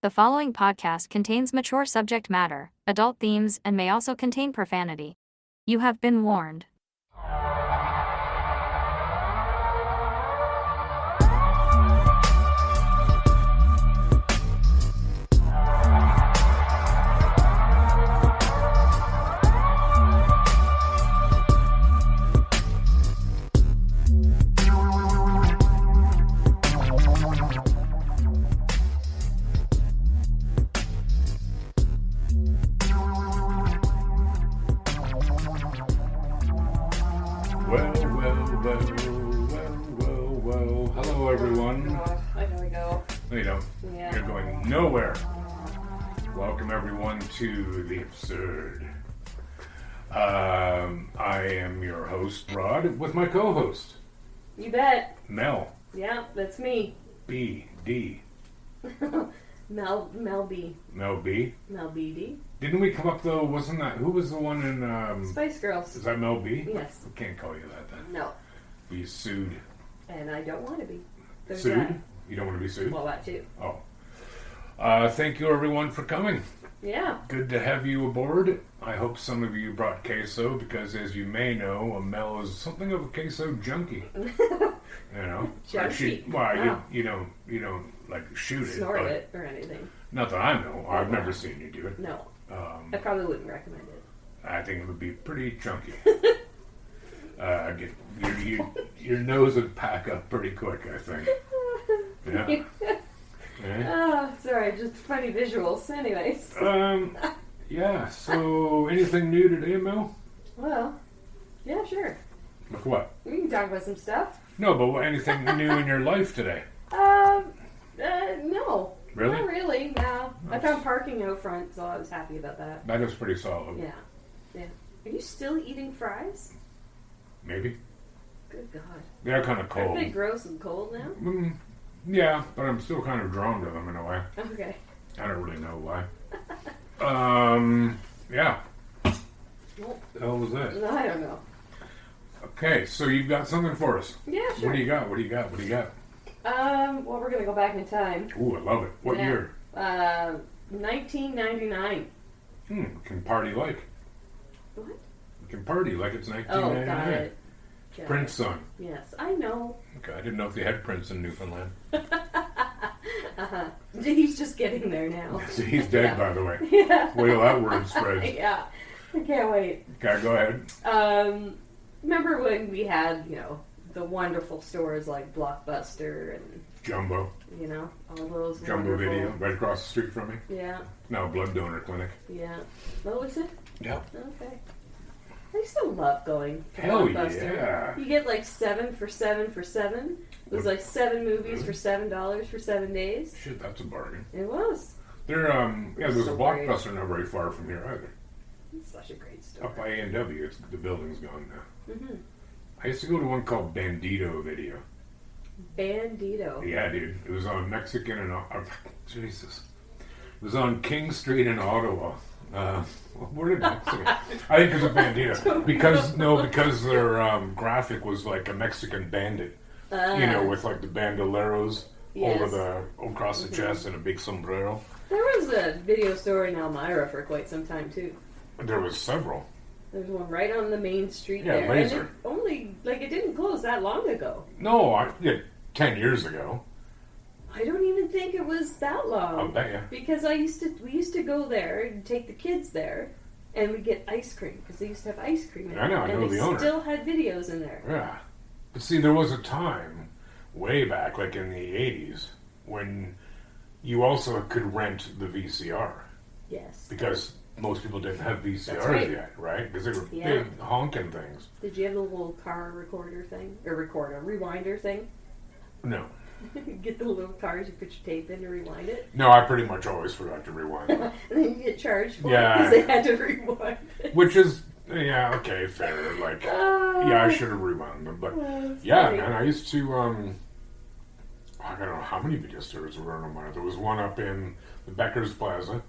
The following podcast contains mature subject matter, adult themes, and may also contain profanity. You have been warned. Well. Hello, everyone. I gotta go. No, you don't. Yeah. You're going nowhere. Welcome, everyone, to The Absurd. I am your host, Rod, with my co-host, You bet. Mel. Yeah, that's me. B.D. Mel B. Mel B. Mel B.D. Didn't we come up, though, wasn't that, who was the one in, Spice Girls. is that Mel B? Yes. We can't call you that, then. No. Be sued. And I don't want to be. There's Sued? that. You don't want to be sued? Well, that too. Oh. Thank you, everyone, for coming. Yeah. Good to have you aboard. I hope some of you brought queso because, as you may know, Mel is something of a queso junkie. You know, Junkie? Well, Wow. you don't like shoot it, Snort but it or anything. not that I know. I've never seen you do it. No. I probably wouldn't recommend it. I think it would be pretty chunky. Your nose would pack up pretty quick, I think. Yeah. Yeah. Oh, sorry. Just funny visuals. Anyways. Yeah. So, anything new today, Mel? Well, yeah, sure. Like what? We can talk about some stuff. No, but anything new in your life today? No. Really? Not really, no. I found parking out front, so I was happy about that. That is pretty solid. Yeah. Yeah. Are you still eating fries? Maybe. Good God. They're kind of cold. Aren't they gross and cold now? Yeah, but I'm still kind of drawn to them in a way. Okay. I don't really know why. Yeah. Well, The hell was that? I don't know. Okay, so you've got something for us. Yeah, sure. What do you got? Well, we're going to go back in time. Ooh, I love it. What year? 1999. Can party like. What? We can party like it's Oh, 1999. got it. Prince son. Yes, I know. Okay, I didn't know if they had Prince in Newfoundland. He's just getting there now. See, he's dead, by the way. Yeah. Wait till that word spreads. Yeah. I can't wait. Okay, go ahead. Remember when we had, the wonderful stores like Blockbuster and, Jumbo. all those Jumbo wonderful... Video, right across the street from me. Yeah. No, blood donor clinic. Yeah. What was it? Yeah. Okay. I still love going to Hell Blockbuster. yeah. You get like 7 for 7 for 7. It was like 7 movies for $7 for 7 days. Shit, that's a bargain. It was. There's a so Blockbuster not very far from here either. It's such a great store. Up by A&W, the building's gone now. Mm-hmm. I used to go to one called Bandito Video. Bandito. Yeah, dude. It was on Mexican and... Jesus. It was on King Street in Ottawa. Where did Mexican? I think it was a Bandito. Because their graphic was like a Mexican bandit. With like the bandoleros Yes. across the chest and a big sombrero. There was a video store in Elmira for quite some time, too. There was several. There's one right on the main street Yeah, there. Laser. And it didn't close that long ago. No, I did 10 years ago. I don't even think it was that long. I'll bet you. Because we used to go there and take the kids there, and we'd get ice cream because they used to have ice cream in I know, I know and the they owner. still had videos in there. Yeah. But see, there was a time, way back, like in the 80s, when you also could rent the VCR. Yes. Because most people didn't have VCRs That's right. yet, right? Because they were Yeah. big honking things. Did you have the little car recorder thing? Or rewinder thing? No. Get the little cars, you put your tape in to rewind it. No, I pretty much always forgot to rewind them. And then you get charged for Yeah. it because they had to rewind it. Which is, yeah, okay, fair. Like, yeah, I should have rewound them. But, yeah, funny. man, I used to, I don't know how many video stores were in Elmira. There was one up in the Becker's Plaza.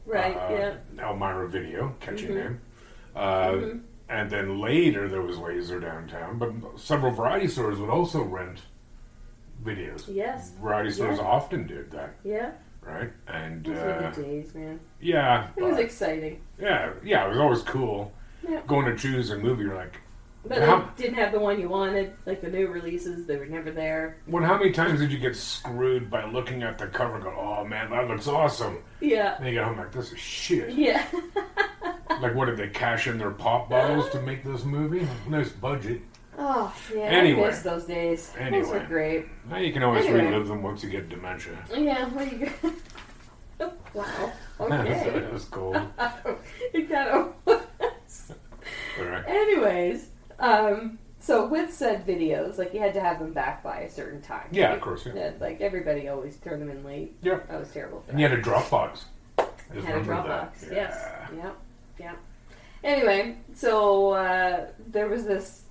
Right, yeah. Elmira Video, catchy name. Mm-hmm. And then later there was Laser downtown, but several variety stores would also rent videos. Yes. Variety stores Yeah. often did that, Yeah. right? days, man. Yeah. It was exciting. Yeah, it was always cool. Yeah. Going to choose a movie, you're like... But they didn't have the one you wanted. Like the new releases, they were never there. How many times did you get screwed by looking at the cover and go, oh man, that looks awesome? Yeah. And you get home like, this is shit. Yeah. Like, what, did they cash in their pop bottles to make this movie? Nice budget. Oh, yeah, Anyway. I miss those days. Those were great. Now you can always relive them once you get dementia. Yeah, well, you go. Wow. Okay. That was cold. It kind of was. All right. Anyways, so with said videos, like, you had to have them back by a certain time. Yeah, right? of course, yeah. Like, everybody always turned them in late. Yeah. That was terrible for And you had a Dropbox. You had a Dropbox, that. yes. Yeah. Anyway, so there was this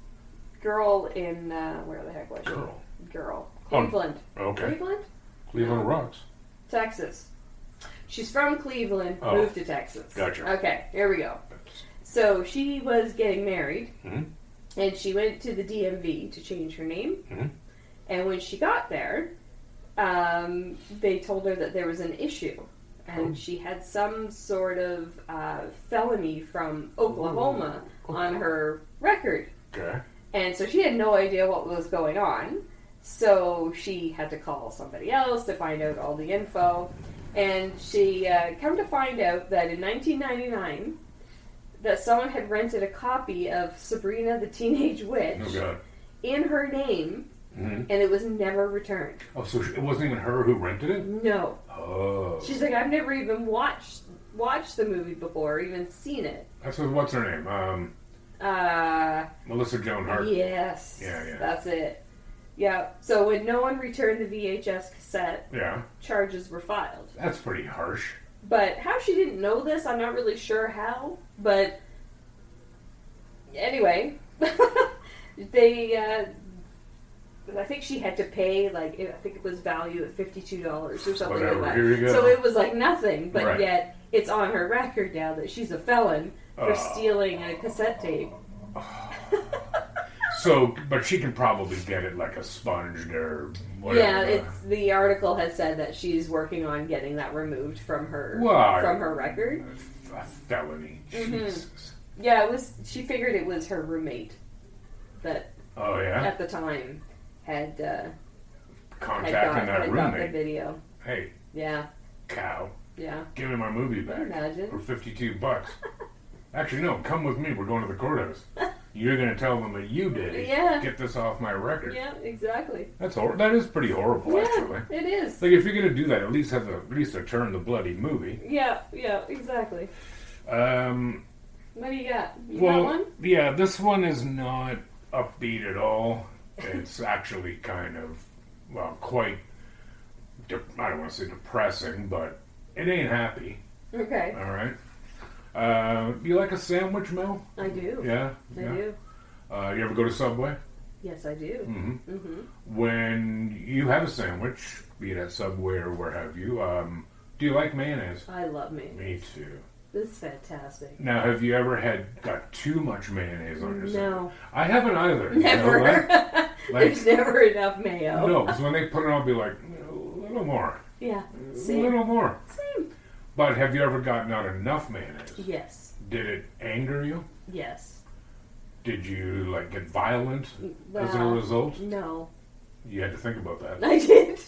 girl in, where the heck was she? Girl. Cleveland. Okay. Cleveland? Cleveland rocks. Texas. She's from Cleveland, moved to Texas. Gotcha. Okay, here we go. So she was getting married, Mm-hmm. and she went to the DMV to change her name. Mm-hmm. And when she got there, they told her that there was an issue. And she had some sort of felony from Oklahoma on her record. Okay. And so she had no idea what was going on. So she had to call somebody else to find out all the info. And she come to find out that in 1999, that someone had rented a copy of Sabrina the Teenage Witch in her name, and it was never returned. Oh, so it wasn't even her who rented it? No. Oh. She's like, I've never even watched the movie before, or even seen it. That's what's her name? Melissa Joan Hart. Yes. Yeah. That's it. Yeah. So when no one returned the VHS cassette, charges were filed. That's pretty harsh. But how she didn't know this, I'm not really sure how. But anyway, they, I think she had to pay, like, I think it was valued at $52 or something like that. Here you go. So it was like nothing, but yet it's on her record now that she's a felon for stealing a cassette tape. So, but she can probably get it like a sponged or whatever. Yeah, the article has said that she's working on getting that removed from her record. A felony, Jesus. Yeah, it was. She figured it was her roommate that. Oh yeah. At the time, had contacting that roommate. Got the video. Hey. Yeah. Cow. Yeah. Give me my movie back. Imagine. For $52. Actually, no. Come with me. We're going to the courthouse. You're going to tell them that you did it. Yeah. Get this off my record. Yeah, exactly. That's that is pretty horrible, actually. It is. Like, if you're going to do that, at least return the bloody movie. Yeah, exactly. What do you got? You got one? Yeah, this one is not upbeat at all. It's actually kind of, quite, I don't want to say depressing, but it ain't happy. Okay. All right. Do you like a sandwich, Mel? I do. Yeah? I do. You ever go to Subway? Yes, I do. Mm-hmm. When you have a sandwich, be it at Subway or where have you, do you like mayonnaise? I love mayonnaise. Me too. This is fantastic. Now, have you ever got too much mayonnaise on your sandwich? No. I haven't either. Never. You know, There's never enough mayo. No, because when they put it on, I'll be like, a little more. Yeah, same. A little more. Same. But have you ever gotten not enough mayonnaise? Yes. Did it anger you? Yes. Did you get violent as a result? No. You had to think about that. I did.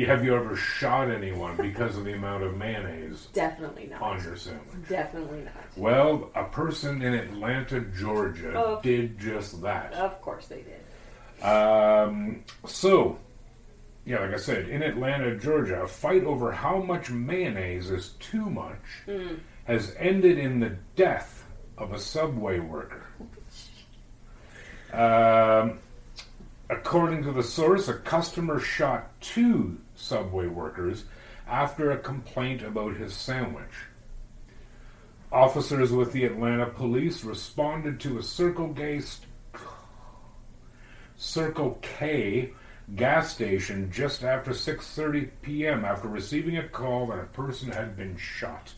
Have you ever shot anyone because of the amount of mayonnaise? Definitely not. On your sandwich? Definitely not. Well, a person in Atlanta, Georgia did just that. Of course they did. Like I said, in Atlanta, Georgia, a fight over how much mayonnaise is too much has ended in the death of a Subway worker. According to the source, a customer shot 2 Subway workers after a complaint about his sandwich. Officers with the Atlanta police responded to a Circle K gas station just after 6:30 p.m. after receiving a call that a person had been shot.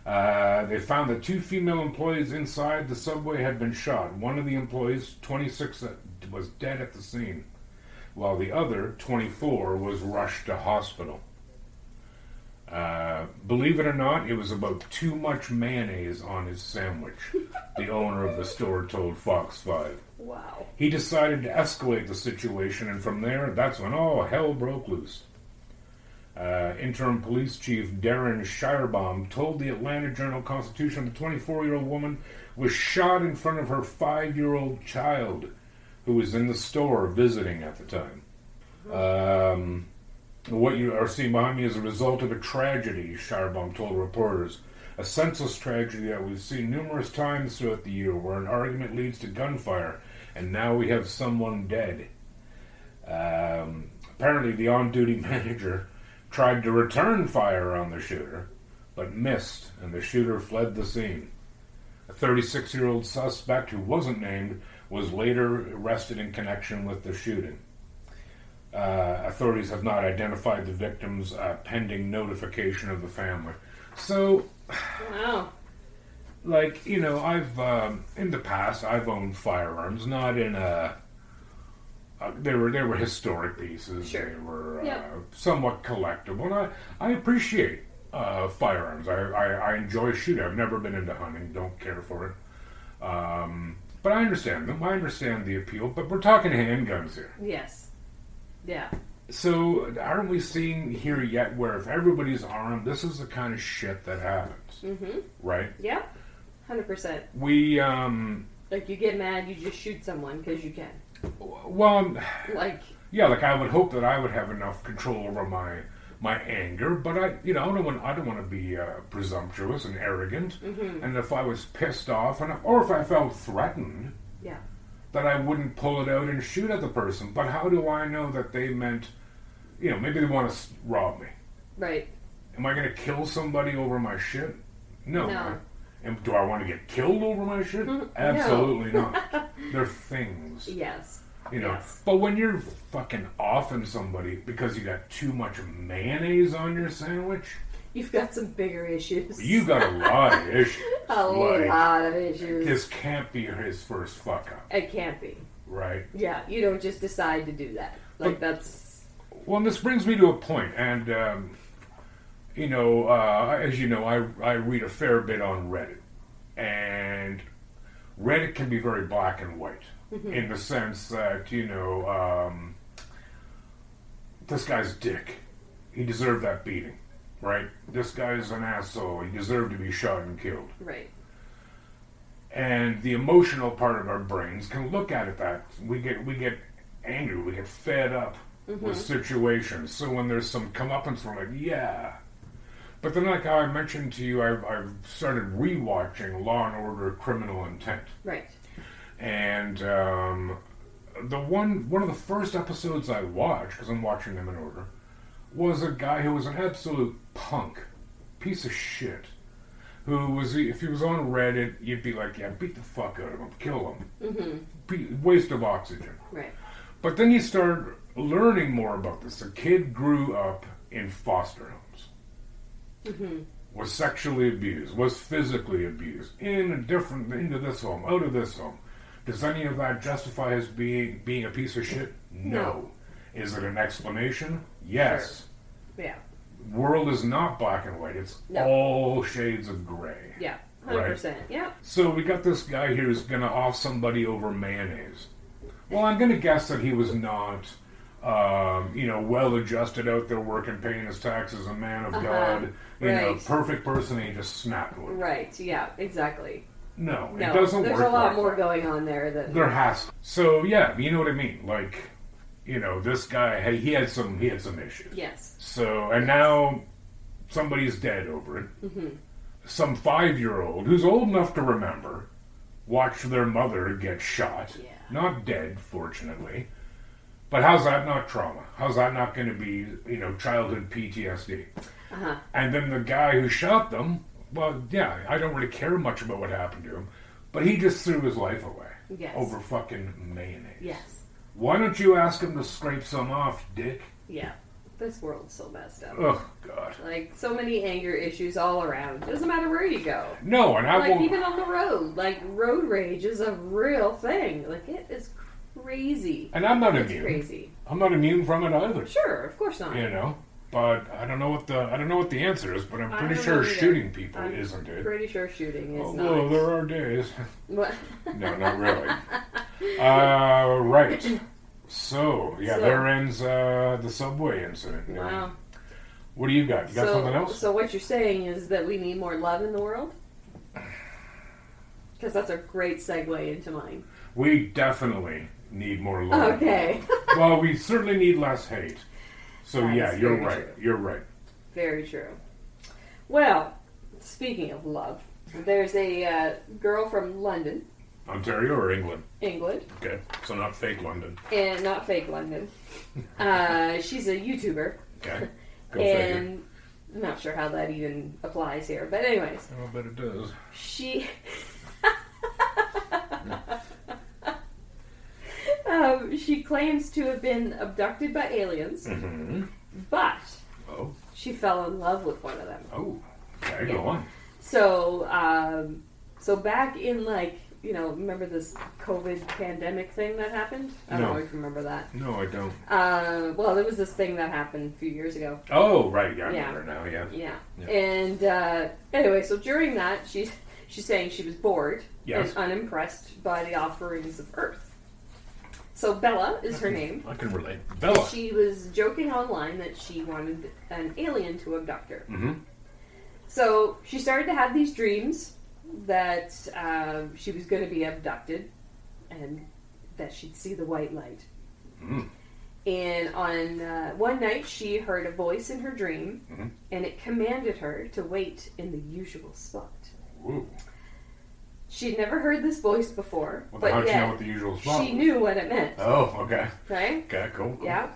They found that 2 female employees inside the Subway had been shot. One of the employees, 26, was dead at the scene, while the other, 24, was rushed to hospital. Believe it or not, it was about too much mayonnaise on his sandwich, the owner of the store told Fox 5. Wow. He decided to escalate the situation, and from there, that's when all hell broke loose. Interim Police Chief Darren Shirebaum told the Atlanta Journal-Constitution the 24-year-old woman was shot in front of her 5-year-old child, who was in the store visiting at the time. What you are seeing behind me is a result of a tragedy, Shirebaum told reporters. A senseless tragedy that we've seen numerous times throughout the year, where an argument leads to gunfire, and now we have someone dead. Apparently, the on-duty manager tried to return fire on the shooter, but missed, and the shooter fled the scene. A 36-year-old suspect who wasn't named was later arrested in connection with the shooting. Authorities have not identified the victims, pending notification of the family. So, wow. Like, you know, I've, in the past, I've owned firearms, not in a... They were historic pieces. Sure. They were Yep. somewhat collectible. And I appreciate firearms. I enjoy shooting. I've never been into hunting. Don't care for it. But I understand them. I understand the appeal. But we're talking handguns here. Yes. Yeah. So aren't we seeing here yet where if everybody's armed, this is the kind of shit that happens, right? Yeah. 100%. We Like, you get mad, you just shoot someone because you can. well, Like, yeah, like I would hope that I would have enough control over my anger, but I don't want to be presumptuous and arrogant. And if I was pissed off, or if I felt threatened, yeah. that I wouldn't pull it out and shoot at the person. But how do I know that they meant, maybe they want to rob me? Right. Am I going to kill somebody over my shit? No. No. And do I want to get killed over my shit? Absolutely not. They're things. Yes. Yes. But when you're fucking offing somebody because you got too much mayonnaise on your sandwich, You've got some bigger issues. you got a lot of issues. A lot of issues. This can't be his first fuck up. It can't be. Right? Yeah, you don't just decide to do that. Like, that's... Well, and this brings me to a point, and, as you know, I read a fair bit on Reddit, and Reddit can be very black and white, in the sense that, this guy's a dick. He deserved that beating, right? This guy's an asshole. He deserved to be shot and killed. Right. And the emotional part of our brains can look at it that we get angry, we get fed up with situations. So when there's some comeuppance, we're like, yeah. But then, like how I mentioned to you, I've started rewatching Law and Order: Criminal Intent. Right. And the one of the first episodes I watched, because I'm watching them in order, was a guy who was an absolute punk, piece of shit. Who was, if he was on Reddit, you'd be like, yeah, beat the fuck out of him, kill him. Waste of oxygen. Right. But then you start learning more about this. The kid grew up in foster homes. Was sexually abused, was physically abused, into this home, out of this home. Does any of that justify his being a piece of shit? No. Is it an explanation? Yes. Sure. Yeah. World is not black and white. It's all shades of gray. Yeah. 100%. Right? Yeah. So we got this guy here who's going to off somebody over mayonnaise. Well, I'm going to guess that he was not, well-adjusted out there working, paying his taxes, a man of God, perfect person, and he just snapped with. Right. Yeah. Exactly. No, it doesn't work. There's a lot more going on there. There has to. So, yeah, you know what I mean? Like, this guy, he had some issues. Yes. So, and now somebody's dead over it. Some 5-year-old who's old enough to remember watched their mother get shot. Yeah. Not dead, fortunately. But how's that not trauma? How's that not going to be, childhood PTSD? And then the guy who shot them, well, yeah, I don't really care much about what happened to him, but he just threw his life away over fucking mayonnaise. Yes. Why don't you ask him to scrape some off, dick? Yeah. This world's so messed up. Oh, God. Like, so many anger issues all around. Doesn't matter where you go. No, and I won't... even on the road. Like, road rage is a real thing. Like, it is crazy. And I'm not immune. It's crazy. I'm not immune from it either. Sure, of course not. but I don't know what the answer is. But I'm I pretty don't sure know either. shooting people I'm isn't it? Pretty sure shooting is not. Although there are days. What? No, not really. Right. So there ends the subway incident. Wow. What do you got? You got something else? So what you're saying is that we need more love in the world? Because that's a great segue into mine. We definitely need more love. Okay. Well, we certainly need less hate. So That yeah, is you're very right. true. You're right. Very true. Well, speaking of love, there's a girl from London, Ontario or England? England, Okay, so not fake London. and not fake London. She's a YouTuber, Okay, go figure. and I'm not sure how that even applies here. But anyways, I'll bet it does. she she claims to have been abducted by aliens, Mm-hmm. but Oh. she fell in love with one of them. Oh. Okay, Yeah. go on. So back in remember this COVID pandemic thing that happened? I don't No. know if you remember that. No, I don't. Well, there was this thing that happened a few years ago. Oh, right. Yeah, I Yeah. remember now. Yeah. Yeah. And anyway, so during that, she's saying she was bored Yes. and unimpressed by the offerings of Earth. So Bella is her name. I can relate. Bella. She was joking online that she wanted an alien to abduct her. Mm-hmm. So she started to have these dreams that she was going to be abducted and that she'd see the white light. Mm. And on one night, she heard a voice in her dream, Mm-hmm. and it commanded her to wait in the usual spot. Ooh. She'd never heard this voice before, Well, but how'd you know yet what the usual spot she was? knew what it meant. Oh, okay. Right? Okay, cool. Yeah.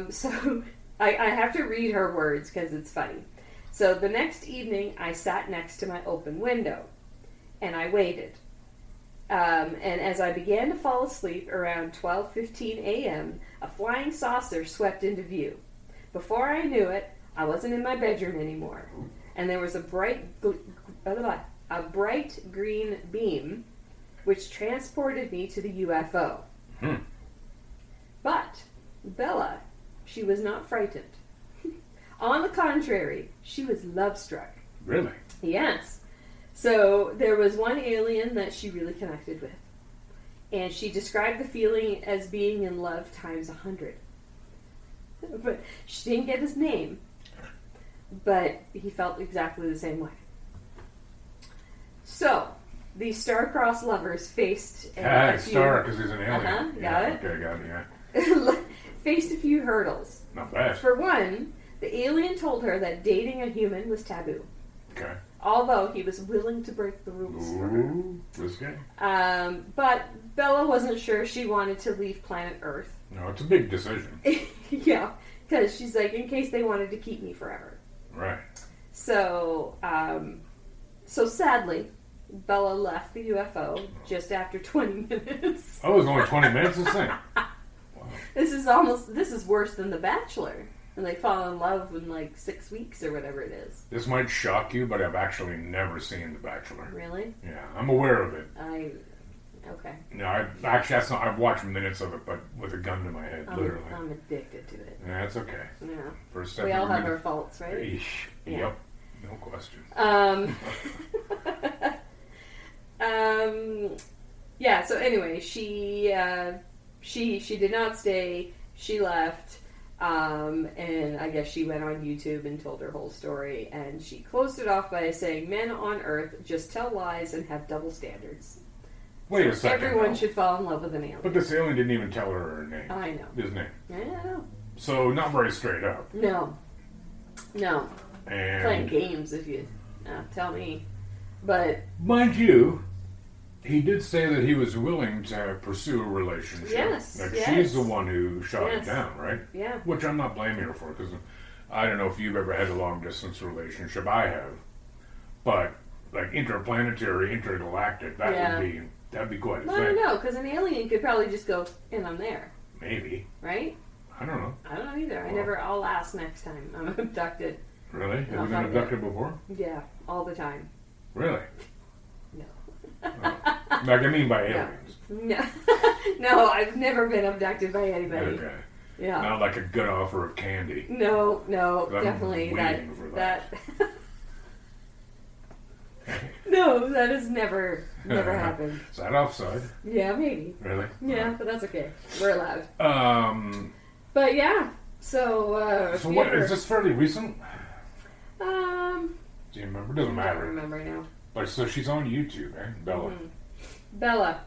So I have to read her words because it's funny. So the next evening, I sat next to my open window, and I waited. And as I began to fall asleep around 12:15 a.m., a flying saucer swept into view. Before I knew it, I wasn't in my bedroom anymore, and there was a bright green beam, which transported me to the UFO. Hmm. But Bella, she was not frightened. On the contrary, she was love-struck. Really? Yes. So there was one alien that she really connected with. And she described the feeling as being in love times 100. But she didn't get his name. But he felt exactly the same way. So, the star-crossed lovers faced Yeah, a few... Star, because he's an alien. Uh-huh, yeah, got it. Okay, got it, yeah. faced a few hurdles. Not bad. For one, the alien told her that dating a human was taboo, Okay. although he was willing to break the rules for her. Ooh, risky. But Bella wasn't sure she wanted to leave planet Earth. No, it's a big decision. Yeah, because she's like, in case they wanted to keep me forever. Right. So, so sadly, Bella left the UFO just after 20 minutes. Oh, it was only 20 minutes this thing. This is worse than The Bachelor. And they fall in love in like 6 weeks or whatever it is. This might shock you, but I've actually never seen The Bachelor. Really? Yeah, I'm aware of it. Okay. No, I've watched minutes of it, but with a gun to my head, literally. I'm addicted to it. Yeah, it's okay. Yeah. First step. We all of have your- our faults, right? Eesh. Yeah. Yep. No question. Yeah, so anyway, she did not stay. She left. And I guess she went on YouTube and told her whole story, and she closed it off by saying, "Men on Earth just tell lies and have double standards. Wait a second. Everyone though. should fall in love with an alien." But this alien didn't even tell her her name. I know. His name. I know. So not very straight up. No. And Playing games if you tell me. But mind you, he did say that he was willing to pursue a relationship. Yes, Like yes. she's the one who shot Yes. it down, right? yeah. Which I'm not blaming her for, because I don't know if you've ever had a long distance relationship. I have, but like interplanetary, intergalactic, that'd be quite a I thing. don't know, because an alien could probably just go, and I'm there, Maybe. right? I don't know. I don't know either. Well. I'll ask next time I'm abducted. Really? Have I'll you been find abducted before? Yeah, all the time. Really? No. Like I mean by aliens. No. No, I've never been abducted by anybody. Okay. Yeah. Not like a good offer of candy. No, I'm definitely waiting for that. No, that has never happened. Is that offside? Yeah, maybe. Really? Yeah, but that's okay. We're allowed. But yeah, so. So what is this fairly recent? Do you remember? Doesn't matter. I don't remember now. But so she's on YouTube, eh? Bella. Mm-hmm. Bella.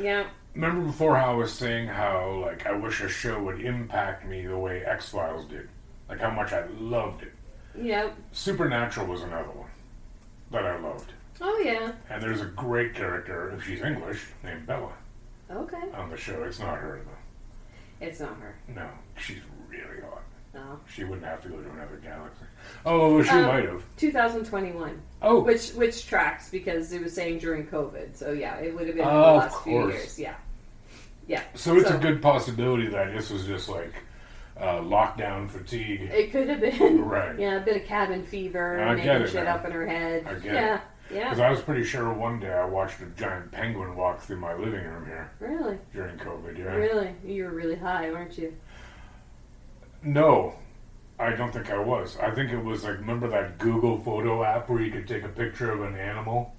Yeah. Remember before how I was saying how like I wish a show would impact me the way X-Files did, like how much I loved it. Yep. Supernatural was another one that I loved. Oh yeah. And there's a great character, if she's English, named Bella. Okay. On the show. It's not her though. It's not her. No, she's really hot. No. She wouldn't have to go to another galaxy. Oh, she might have. 2021. Oh. Which tracks because it was saying during COVID. So yeah, it would have been the Of last few course. years. Yeah. Yeah. So it's a good possibility that this was just like lockdown fatigue. It could have been. Right. Yeah, a bit of cabin fever, I making get it shit now. up in her head. I get yeah. it. Yeah. Because I was pretty sure one day I watched a giant penguin walk through my living room here Really? during COVID. Yeah. Really? You were really high, weren't you? No, I don't think I was. I think it was like, remember that Google photo app where you could take a picture of an animal?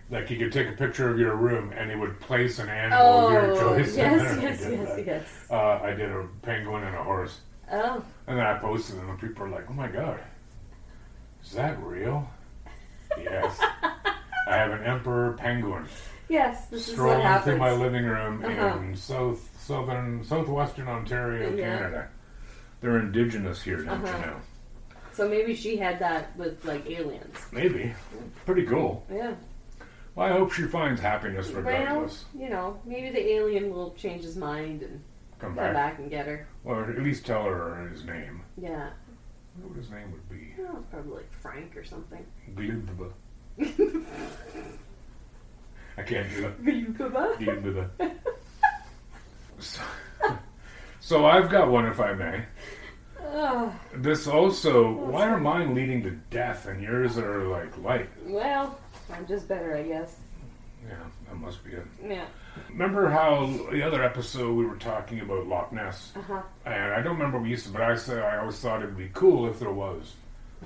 Like you could take a picture of your room and it would place an animal of your choice. Yes. I did a penguin and a horse. Oh. And then I posted them and people were like, oh my god, is that real? Yes. I have an emperor penguin Yes, this is what strolling happens. through my living room Uh-huh. in southwestern Ontario, Yeah. Canada. They're indigenous here, don't you Uh-huh. know? So maybe she had that with like aliens. Maybe. Pretty cool. Yeah. Well, I hope she finds happiness regardless. Well, maybe the alien will change his mind and Come come back. back and get her. Or at least tell her his name. Yeah. I wonder what his name would be. Oh, it's probably like Frank or something. Glubba. I can't do that. Glubba? Glubba. So I've got one, if I may. This also, why are mine leading to death and yours are like light? Well, I'm just better, I guess. Yeah, that must be it. Yeah. Remember how the other episode we were talking about Loch Ness? Uh-huh. And I don't remember what we used to, but I always thought it would be cool if there was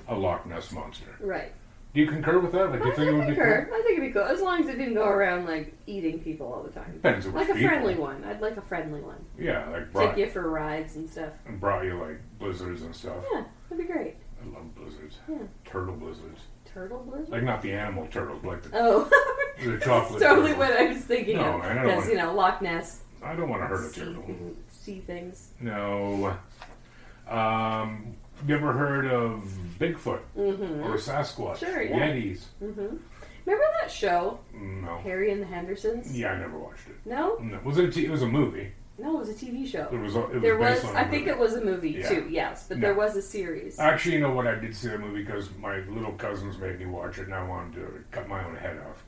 a Loch Ness monster. Right. Do you concur with that? Like, you think it would be cool? I think it'd be cool. As long as it didn't go around like eating people all the time. Depends on which Like a people. friendly one. I'd like a friendly one. Yeah, like Take brought, you for rides and stuff. and brought you like blizzards and stuff. Yeah, that'd be great. I love blizzards. Yeah. Turtle blizzards. Turtle blizzard? Like not the animal turtles, like the, Oh. the chocolate That's totally turtle. what I was thinking No, of. man, I don't Because, want- you know, Loch Ness. I don't want to hurt a turtle. See things. No. You ever heard of Bigfoot? Mm-hmm. Or Sasquatch? Sure, yeah. Yetis? Mm-hmm. Remember that show, No. Harry and the Hendersons? Yeah, I never watched it. No? No. Was it? It was a movie. No, it was a TV show. It was based There was, on a I think movie. it was a movie Yeah. too, yes, but No. there was a series. Actually, you know what? I did see the movie because my little cousins made me watch it, and I wanted to cut my own head off.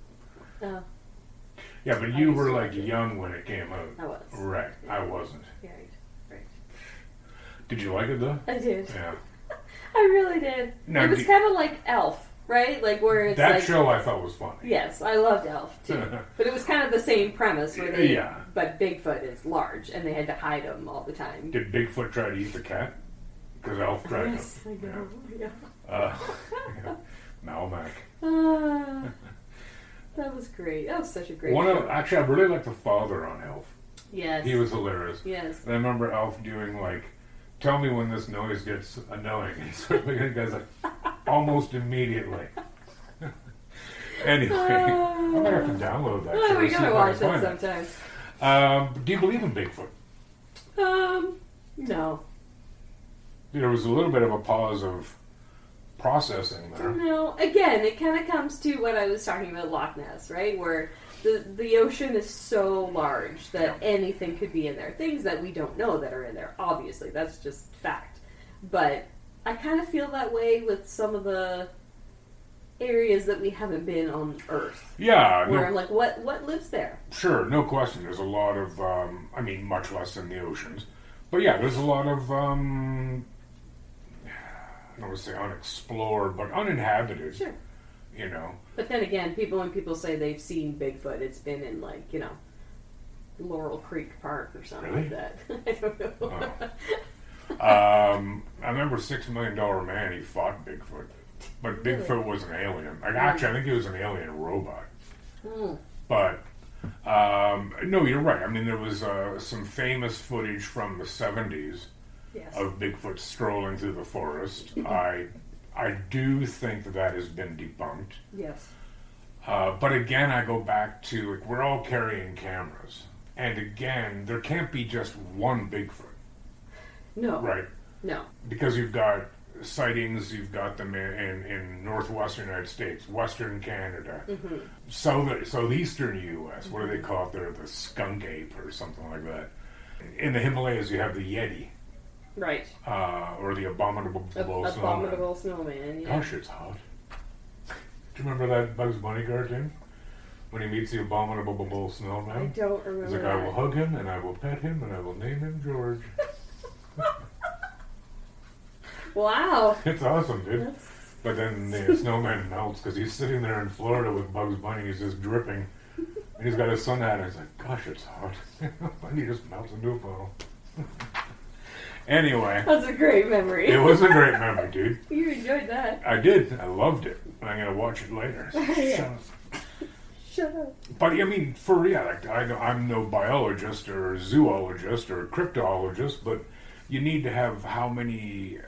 Oh, Yeah, but I you used were to like watch it. young when it came out. I was. Right. I wasn't. Right. Did you like it though? I did. Yeah. I really did. Now, it was kind of like Elf, right? Like where it's That like... show I thought was funny. Yes, I loved Elf too. But it was kind of the same premise where they... Yeah. But Bigfoot is large and they had to hide him all the time. Did Bigfoot try to eat the cat? Because Elf tried Yes, I to. know. Yeah. Yeah. Malmac. Ah, that was great. That was such a great show. Actually, I really liked the father on Elf. Yes. He was hilarious. Yes. And I remember Elf doing like, "Tell me when this noise gets annoying." And he's looking at the guys like, almost immediately. Anyway, I'm gonna have to download that. Oh, show we to see gotta if I watch can that find it. sometime. Do you believe in Bigfoot? No. There was a little bit of a pause of processing there. No. Again, it kind of comes to what I was talking about Loch Ness, right? Where the ocean is so large that anything could be in there. Things that we don't know that are in there, obviously. That's just fact. But I kind of feel that way with some of the areas that we haven't been on Earth. Yeah, Where no, I'm like, what lives there? sure, no question. There's a lot of, I mean, much less in the oceans. But yeah, there's a lot of, I don't want to say unexplored, but uninhabited. Sure. You know. But then again, when people say they've seen Bigfoot, it's been in like, Laurel Creek Park or something Really? like that. I don't know. I remember $6 Million Man, he fought Bigfoot. But Bigfoot was an alien. Like, actually, I think he was an alien robot. But, no, you're right. I mean, there was some famous footage from the 70s Yes. of Bigfoot strolling through the forest. I do think that has been debunked. Yes. But again, I go back to, like, we're all carrying cameras. And again, there can't be just one Bigfoot. No. Right? No. Because you've got sightings, you've got them in northwestern United States, western Canada, southeastern U.S., what do they call it there? The skunk ape or something like that. In the Himalayas, you have the Yeti. Right. Or the abominable Abominable snowman. Yeah. Gosh, it's hot. Do you remember that Bugs Bunny cartoon? When he meets the abominable snowman? I don't remember. He's like, I will hug him, and I will pet him, and I will name him George. Wow. It's awesome, dude. But then the snowman melts because he's sitting there in Florida with Bugs Bunny. He's just dripping. And he's got his sun hat, and he's like, gosh, it's hot. And he just melts into a puddle. Anyway. That's a great memory. It was a great memory, dude. You enjoyed that. I did. I loved it. I'm going to watch it later. Yeah. Shut up. But, I mean, for real, like, I'm no biologist or zoologist or cryptologist, but you need to have how many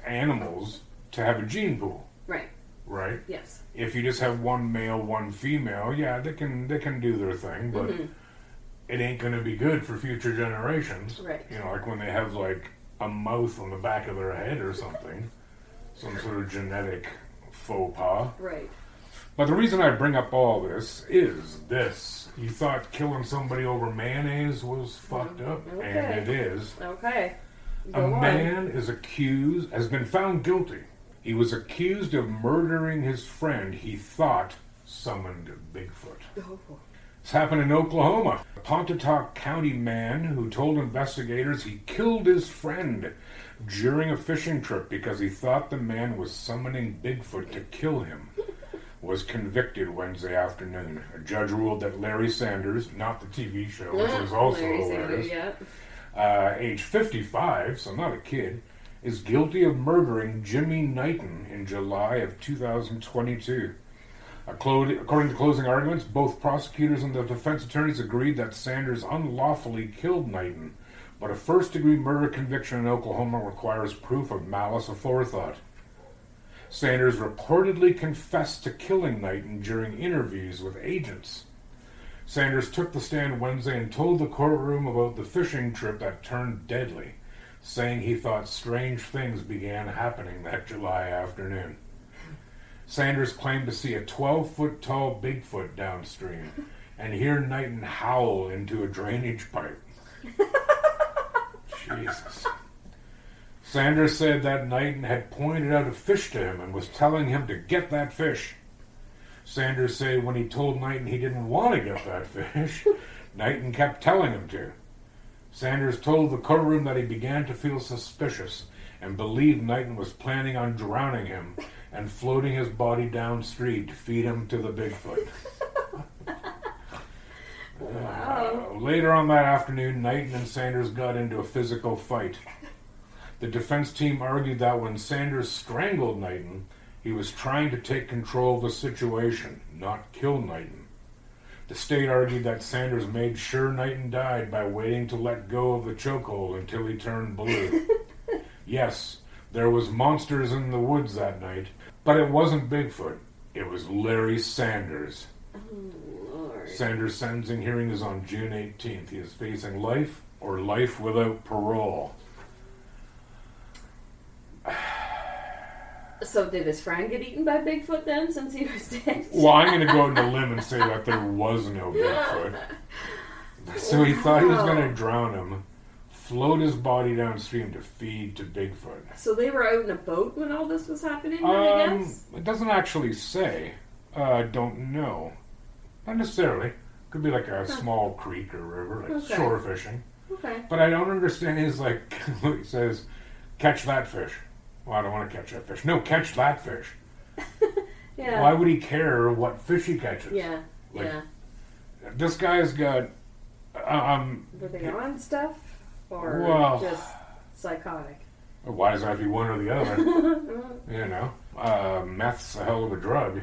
animals to have a gene pool. Right. Right? Yes. If you just have one male, one female, yeah, they can do their thing, but it ain't going to be good for future generations. Right. You know, like when they have like a mouth on the back of their head or something, some sort of genetic faux pas. Right. But the reason I bring up all this is this. You thought killing somebody over mayonnaise was fucked up, Okay. and it is. Okay. A Go on. man has been found guilty. He was accused of murdering his friend he thought summoned Bigfoot. Oh. This happened in Oklahoma. A Pontotoc County man who told investigators he killed his friend during a fishing trip because he thought the man was summoning Bigfoot to kill him was convicted Wednesday afternoon. A judge ruled that Larry Sanders, not the TV show, which was also Larry hilarious, Sanders, yeah. age 55, so not a kid, is guilty of murdering Jimmy Knighton in July of 2022. According to closing arguments, both prosecutors and the defense attorneys agreed that Sanders unlawfully killed Knighton, but a first-degree murder conviction in Oklahoma requires proof of malice aforethought. Sanders reportedly confessed to killing Knighton during interviews with agents. Sanders took the stand Wednesday and told the courtroom about the fishing trip that turned deadly, saying he thought strange things began happening that July afternoon. Sanders claimed to see a 12-foot-tall Bigfoot downstream and hear Knighton howl into a drainage pipe. Jesus. Sanders said that Knighton had pointed out a fish to him and was telling him to get that fish. Sanders said when he told Knighton he didn't want to get that fish, Knighton kept telling him to. Sanders told the courtroom that he began to feel suspicious and believed Knighton was planning on drowning him and floating his body downstream to feed him to the Bigfoot. Wow. Later on that afternoon, Knighton and Sanders got into a physical fight. The defense team argued that when Sanders strangled Knighton, he was trying to take control of the situation, not kill Knighton. The state argued that Sanders made sure Knighton died by waiting to let go of the chokehold until he turned blue. Yes, there was monsters in the woods that night, but it wasn't Bigfoot. It was Larry Sanders. Oh, Lord. Sanders' sentencing hearing is on June 18th. He is facing life or life without parole. So did his friend get eaten by Bigfoot then, since he was dead? Well, I'm going to go on a limb and say that there was no Bigfoot. So he thought he was going to drown him, float his body downstream to feed to Bigfoot. So they were out in a boat when all this was happening, I guess? It doesn't actually say. Don't know. Not necessarily. Could be like a small creek or river, like Okay. shore fishing. Okay. But I don't understand his, like, he says, catch that fish. Well, I don't want to catch that fish. No, catch that fish. Yeah. Why would he care what fish he catches? Yeah. Like, yeah. This guy's got Were they on stuff? Or Well, just psychotic? why does that have to be one or the other? Meth's a hell of a drug.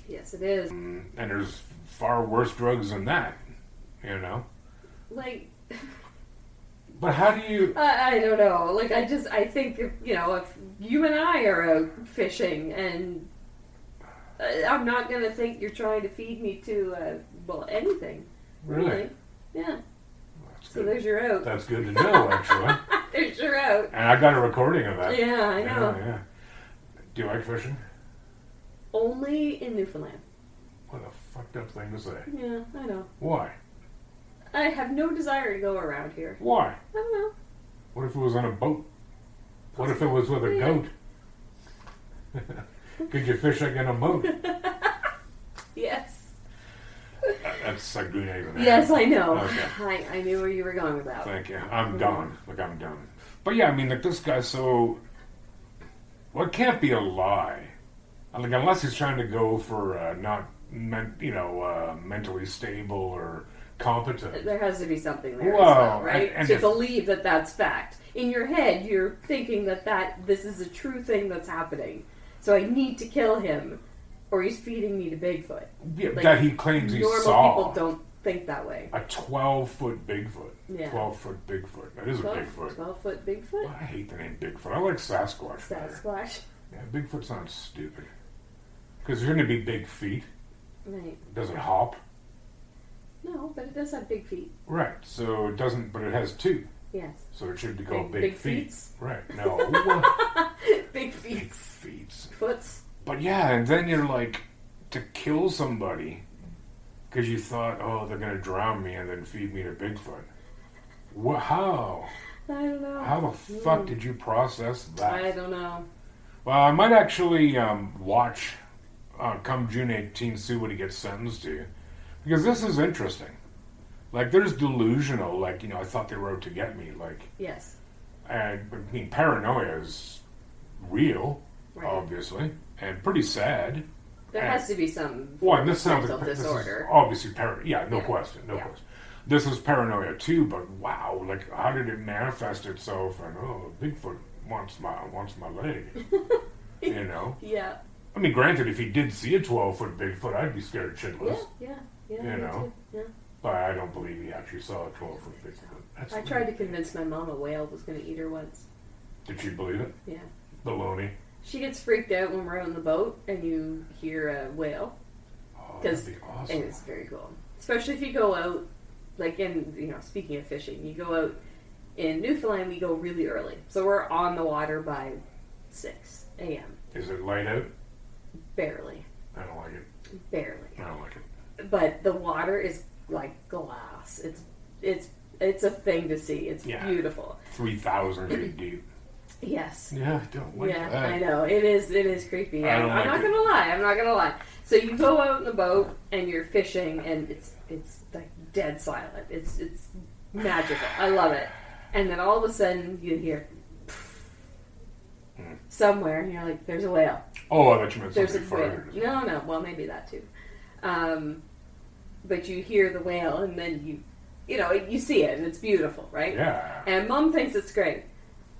Yes, it is. And there's far worse drugs than that, Like, But how do you... I don't know. Like, I think, if you and I are out fishing and I'm not going to think you're trying to feed me to, anything. Really? Yeah. That's So good. there's your out. That's good to know, actually. There's your out. And I got a recording of that. Yeah, I know. Yeah. Do you like fishing? Only in Newfoundland. What a fucked up thing to say. Yeah, I know. Why? I have no desire to go around here. Why? I don't know. What if it was on a boat? What if it was with a goat? Could you fish like in a boat? Yes. That's like doing anything. Yes, I know. Okay. I knew where you were going with that. Thank you. I'm done. Like, I'm done. But yeah, I mean, like, this guy, so... Well, it can't be a lie. Like, unless he's trying to go for not, mentally stable or competent. There has to be something there Well, as well, right? and to if- believe that that's fact. In your head, you're thinking that this is a true thing that's happening. So I need to kill him, or he's feeding me to Bigfoot. Yeah, Like, that he claims he Normal saw. people don't think that way. A 12-foot Bigfoot. Yeah. 12-foot Bigfoot. That is a Bigfoot. 12-foot Bigfoot? I hate the name Bigfoot. I like Sasquatch better. Sasquatch. Yeah, Bigfoot sounds stupid. Because there's going to be big feet. Right. Does it hop? No, but it does have big feet. Right. So it doesn't, but it has two. Yes. So it should be called Big Big Feet. feets? Right. No. Big Big feet. feet. Foots. But yeah, and then you're like, to kill somebody because you thought, oh, they're going to drown me and then feed me to Bigfoot. How? I don't know. How the fuck did you process that? I don't know. Well, I might actually watch come June 18th, see what he gets sentenced to. Because this is interesting. Like, there's delusional, like, I thought they were out to get me. Like, Yes. and I mean, paranoia is real, Right. obviously, and pretty sad. There has to be some Well, and this sounds mental like this is disorder. obviously yeah, no Yeah. question, no Yeah. question. This is paranoia too, but wow, like how did it manifest itself? And Bigfoot wants my leg, Yeah. I mean, granted, if he did see a 12-foot Bigfoot, I'd be scared shitless. Yeah. You me know. too. Yeah. But I don't believe he actually saw a 12-foot Bigfoot. That's I tried to convince my mom a whale was going to eat her once. Did she believe it? Yeah. Baloney. She gets freaked out when we're out on the boat and you hear a whale. Oh, 'Cause- that'd be awesome. And it's very cool. Especially if you go out, like speaking of fishing, you go out in Newfoundland, we go really early. So we're on the water by 6 a.m. Is it light out? Barely. I don't like it. Barely. I don't like it. But the water is like glass. It's a thing to see. It's Yeah. beautiful. 3,000 feet deep. Yes. Yeah, I don't like Yeah, that. I know. It is creepy. I I'm don't like not it. gonna lie. So you go out in the boat and you're fishing and it's like dead silent. It's magical. I love it. And then all of a sudden you hear somewhere and you're like, there's a whale. Oh, I thought you meant There's a something whale. further. No. Well, maybe that too. But you hear the whale and then you see it and it's beautiful, right? Yeah. And Mom thinks it's great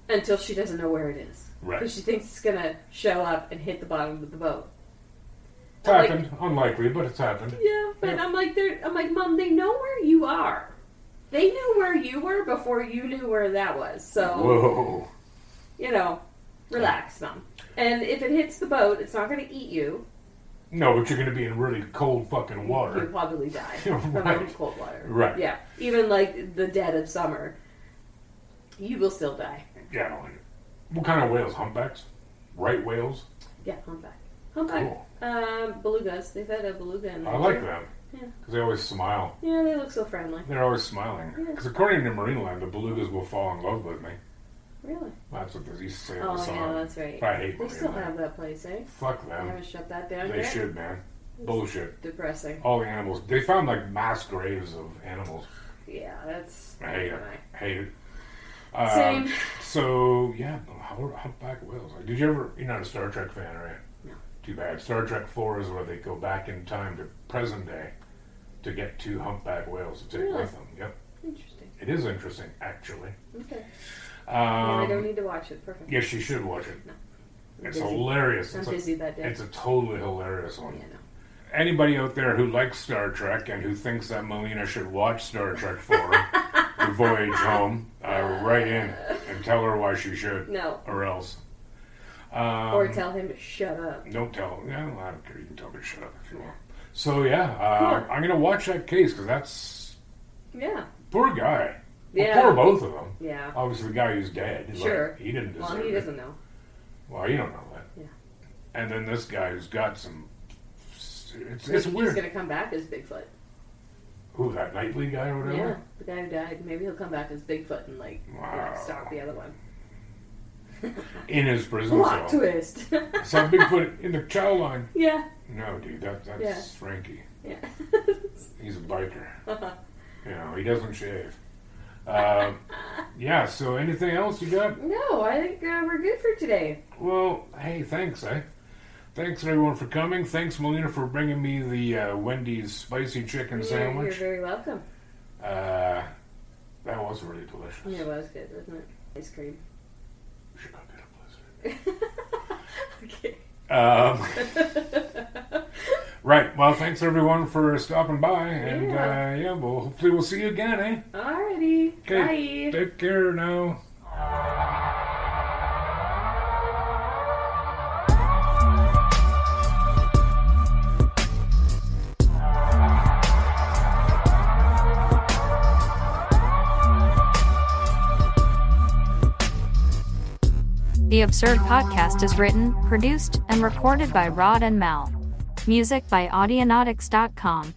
until she doesn't know where it is. Right. Because she thinks it's gonna show up and hit the bottom of the boat. It's I'm like- happened. Unlikely, but it's happened. Yeah, but Yeah. I'm like, Mom, they know where you are. They knew where you were before you knew where that was. So, Whoa. relax, Mom. And if it hits the boat, it's not going to eat you. No, but you're going to be in really cold fucking You'll water. probably die from Right. really cold water. Right. Yeah. Even like the dead of summer, you will still die. Yeah, I don't like it. What kind of whales? Humpbacks? Right whales? Yeah, humpback. Humpback. Belugas. They've had a beluga in there. I like too. them. Yeah. Because they always smile. Yeah, they look so friendly. They're always smiling. Yeah. Because according to Marineland, the belugas will fall in love with me. Really? That's what they used to say in Oh, the song. yeah, that's right. I hate They still Marineland. have that place, eh? Fuck They them. haven't shut that down They yet? should, man. Bullshit. Depressing. All the animals. They found like mass graves of animals. Yeah, that's... I hate it. Hate it. Same. So, yeah, humpback whales. Did you ever... You're not a Star Trek fan, right? No. Too bad. Star Trek 4 is where they go back in time to present day to get two humpback whales to take Really? with them. Yep. Interesting. It is interesting, actually. Okay. I don't Um, need to watch it. Perfect. yes, you should watch it. No. It's busy. hilarious. I'm It's busy that day. It's a totally hilarious one. Yeah, no. Anybody out there who likes Star Trek and who thinks that Melina should watch Star Trek for The Voyage Home, write in and tell her why she should. No. Or else. Or tell him to shut up. Don't tell him. Yeah, well, I don't care. You can tell me to shut up if you Yeah. want. So, yeah, Cool. I'm going to watch that case because that's... Yeah. Poor guy. Well, Yeah. poor both of them. Yeah. Obviously, the guy who's dead. Sure. Like, he didn't deserve Well, he it. doesn't know. Well, you don't know that. Yeah. And then this guy who's got some... It's He's weird. going to come back as Bigfoot. Who, that Knightley guy or whatever? Yeah. The guy who died. Maybe he'll come back as Bigfoot and, Wow. stop the other one. In his prison Plot cell. twist. Saw Bigfoot in the chow line. Yeah. No, dude, that's Yeah. Frankie. Yeah. He's a biker. You know, he doesn't shave. Yeah, so anything else you got? No, I think we're good for today. Well, hey, thanks, Thanks, everyone, for coming. Thanks, Melina, for bringing me the Wendy's spicy chicken sandwich. You're very welcome. That was really delicious. Yeah, it was good, wasn't it? Ice cream. We should go get Okay. a blizzard. Right. Well, thanks, everyone, for stopping by. And, Yeah. well, hopefully we'll see you again, eh? Alrighty. Okay. Bye. Take care now. The Absurd Podcast is written, produced, and recorded by Rod and Mel. Music by Audionautics.com.